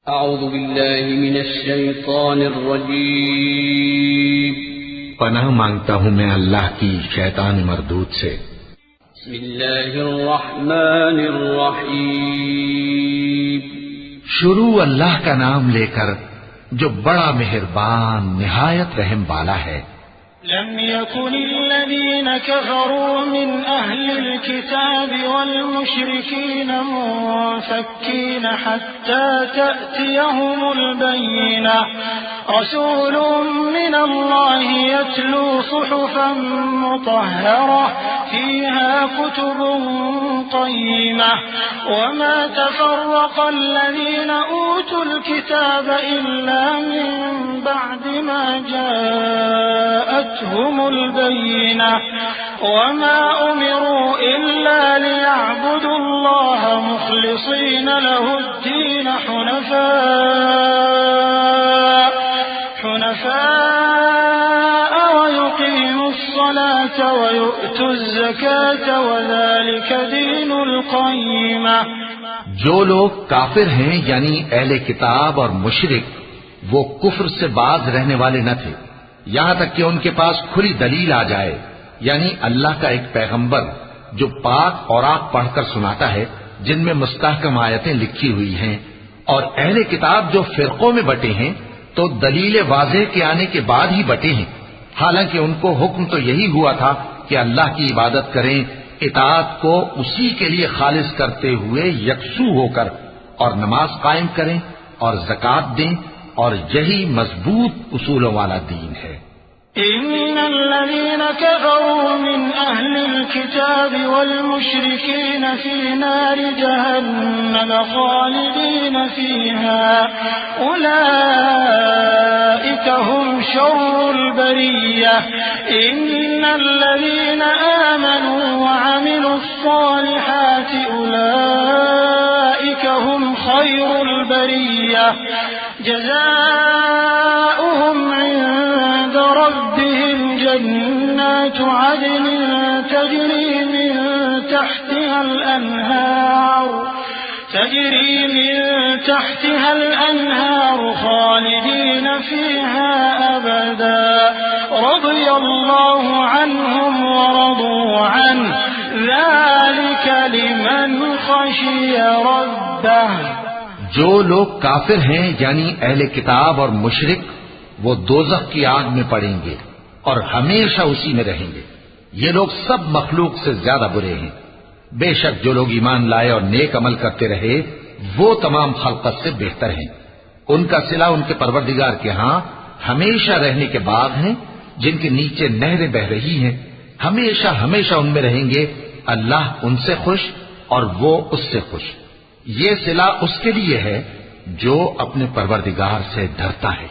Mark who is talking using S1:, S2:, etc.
S1: अऊज़ु बिल्लाहि मिनश शैतानिर रजीम।
S2: पनाह मांगता हूँ मैं अल्लाह की शैतान मरदूद से।
S1: बिस्मिल्लाहिर रहमानिर रहीम।
S2: शुरू अल्लाह का नाम लेकर जो बड़ा मेहरबान निहायत रहम वाला है।
S3: लम यकुनिल्लज़ीन कफ़रू मिन अहलिल किताबि वल मुशरिकीन मुनफ़क्कीन हत्ता तअतियहुमुल बय्यिनह रसूलुम मिनल्लाहि यत्लू सुहुफ़न मुतहहरह फ़ीहा कुतुबुन क़य्यिमह वमा तफ़र्रक़ल्लज़ीन ऊतुल किताब इल्ला मिन बअदि मा जाअतहुमुल बय्यिनह वमा उमिरू इल्ला लियअबुदुल्लाह मुख़लिसीन लहुद्दीन हुनफ़ाअ वयुक़ीमुस्सलात वयु'तुज़्ज़कात वज़ालिक दीनुल क़य्यिमह।
S2: जो लोग काफिर हैं यानी अहले किताब और मुशरिक, वो कुफ्र से बाज रहने वाले न थे यहां तक कि उनके पास खुली दलील आ जाए, यानी अल्लाह का एक पैगंबर जो पाक औरात पढ़कर सुनाता है जिनमें मुस्तहकम आयतें लिखी हुई हैं। और अहले किताब जो फिरकों में बटे हैं तो दलील वाज़ेह के आने के बाद ही बटे हैं। हालांकि उनको हुक्म तो यही हुआ था कि अल्लाह की इबादत करें, इताअत को उसी के लिए खालिस करते हुए यकसू होकर, और नमाज कायम करें और ज़कात दें, और यही मजबूत उसूलों वाला दीन है।
S3: इन्नल्लज़ीन कफ़रू मिन अहलिल किताबि वल मुशरिकीन फ़ी नारि जहन्नम ख़ालिदीन फ़ीहा उलाइका हुम शर्रुल बरिय्यह इन्नल्लज़ीन आमनू व अमिलुस्सालिहाति उलाइका हुम खैरुल बरिय्यह जज़ाउहुम इंद रब्बिहिम जन्नातु अदन तजरी मिन तहतिहा الأنهار خالدين فيها أبدا رضي الله عنهم ورضوا عنه ذلك لمن خشي ربه।
S2: जो लोग काफिर हैं यानी अहले किताब और मुशरिक, वो दोज़ख की आग में पड़ेंगे और हमेशा उसी में रहेंगे। ये लोग सब मखलूक से ज्यादा बुरे हैं। बेशक जो लोग ईमान लाए और नेक अमल करते रहे वो तमाम खल्क़त से बेहतर हैं। उनका सिला उनके परवरदिगार के यहाँ हमेशा रहने के बाग हैं जिनके नीचे नहरें बह रही हैं। हमेशा हमेशा उनमें रहेंगे। अल्लाह उनसे खुश और वो उससे खुश। ये सिला उसके लिए है जो अपने परवरदिगार से डरता है।